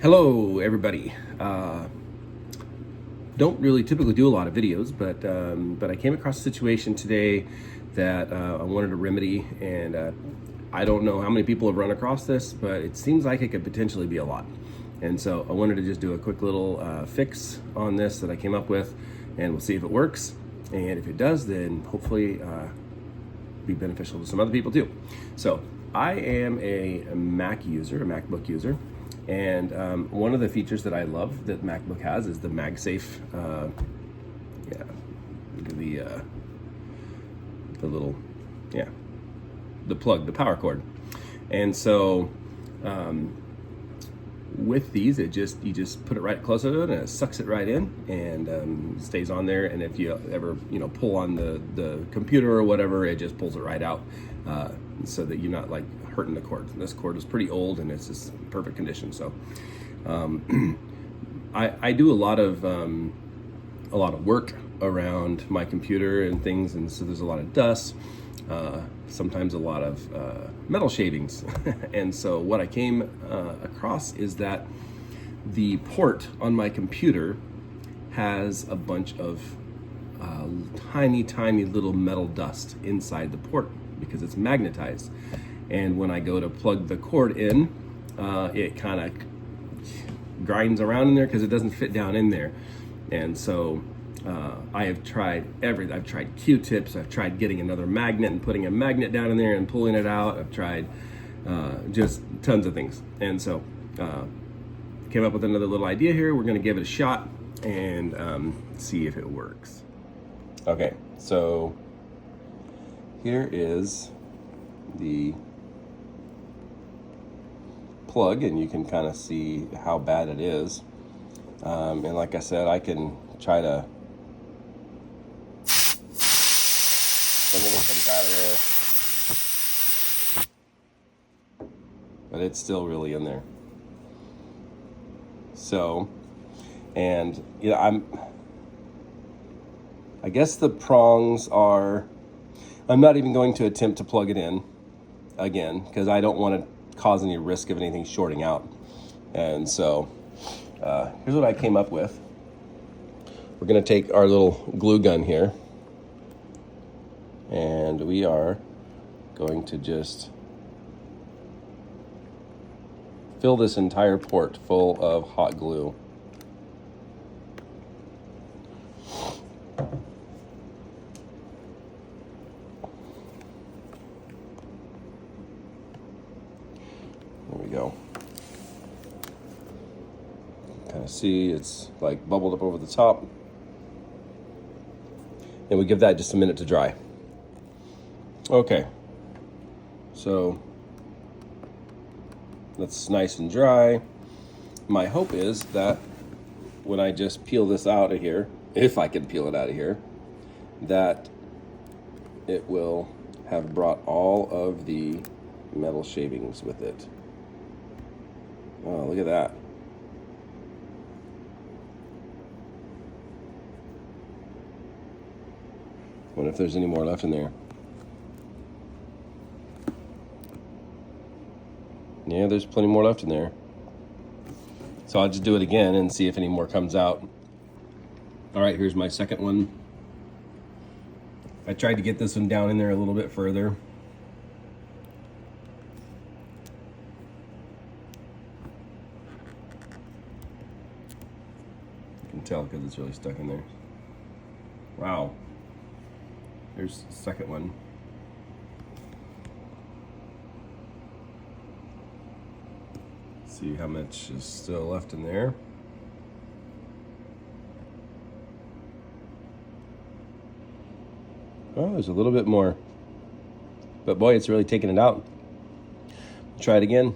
Hello, everybody. Don't really typically do a lot of videos, but I came across a situation today that I wanted to remedy, and I don't know how many people have run across this, but it seems like it could potentially be a lot. And so I wanted to just do a quick little fix on this that I came up with, and we'll see if it works. And if it does, then hopefully be beneficial to some other people too. So I am a Mac user, a MacBook user. And one of the features that I love that MacBook has is the MagSafe, the little, the plug, the power cord. And so with these, you just put it right close to it, and it sucks it right in, and stays on there. And if you ever pull on the computer or whatever, it just pulls it right out, so that you're not like hurting the cord. This cord is pretty old and it's just perfect condition. So I do a lot of work around my computer and things, and so there's a lot of dust, sometimes a lot of metal shavings. And so what I came across is that the port on my computer has a bunch of tiny little metal dust inside the port because it's magnetized. And when I go to plug the cord in, it kind of grinds around in there because it doesn't fit down in there. And so I have tried everything. I've tried Q-tips. I've tried getting another magnet and putting a magnet down in there and pulling it out. I've tried just tons of things. And so came up with another little idea here. We're going to give it a shot and see if it works. Okay, so here is the plug, and you can kind of see how bad it is. And like I said, I can try to everything comes out of there, but it's still really in there. So, and I guess the prongs are, I'm not even going to attempt to plug it in again because I don't want to cause any risk of anything shorting out. And so here's what I came up with. We're going to take our little glue gun here, and we are going to just fill this entire port full of hot glue. There we go. Kind of see it's like bubbled up over the top. And we give that just a minute to dry. Okay. So that's nice and dry. My hope is that when I just peel this out of here, if I can peel it out of here, that it will have brought all of the metal shavings with it. Oh, look at that. Wonder if there's any more left in there. Yeah, there's plenty more left in there. So I'll just do it again and see if any more comes out. All right, here's my second one. I tried to get this one down in there a little bit further. Tell because it's really stuck in there. Wow. There's the second one. See how much is still left in there. Oh, there's a little bit more. But boy, it's really taking it out. Try it again.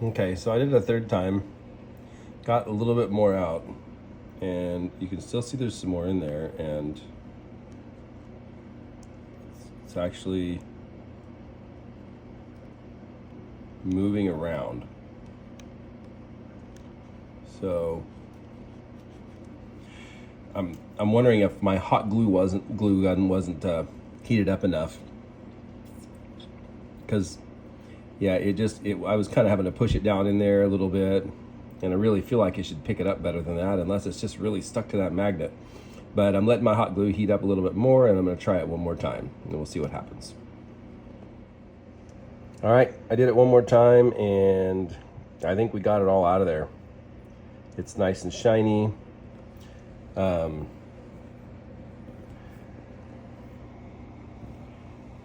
Okay, so I did it a third time. Got a little bit more out. And you can still see there's some more in there, and it's actually moving around. So I'm wondering if my hot glue gun wasn't heated up enough, because I was kind of having to push it down in there a little bit, and I really feel like it should pick it up better than that, unless it's just really stuck to that magnet. But I'm letting my hot glue heat up a little bit more, and I'm going to try it one more time, and we'll see what happens. All right, I did it one more time, and I think we got it all out of there. It's nice and shiny.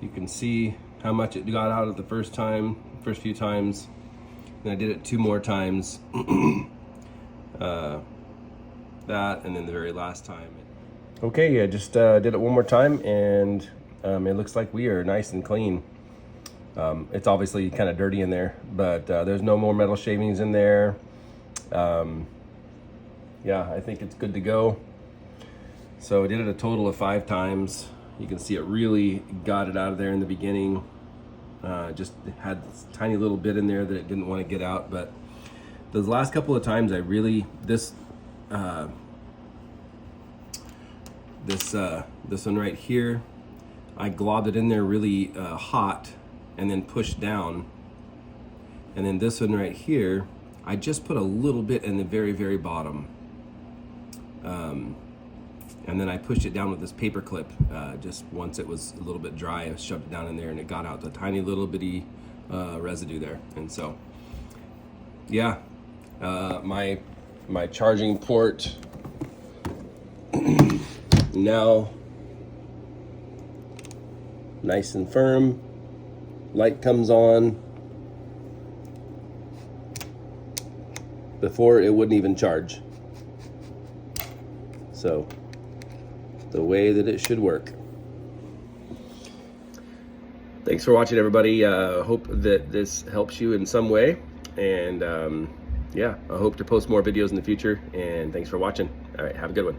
You can see how much it got out of the first few times. Then I did it 2 more times. That, and then the very last time. Okay, I just did it one more time, and it looks like we are nice and clean. It's obviously kind of dirty in there, but there's no more metal shavings in there. Yeah, I think it's good to go. So I did it a total of 5 times. You can see it really got it out of there in the beginning. Just had this tiny little bit in there that it didn't want to get out, but those last couple of times I really, this one right here, I globbed it in there really hot and then pushed down. And then this one right here, I just put a little bit in the very, very bottom. And then I pushed it down with this paper clip. Just once it was a little bit dry, I shoved it down in there, and it got out the tiny little bitty residue there. And so, yeah, my charging port now nice and firm. Light comes on. Before, it wouldn't even charge. So, the way that it should work. Thanks for watching, everybody. Hope that this helps you in some way. And yeah, I hope to post more videos in the future. And thanks for watching. All right, have a good one.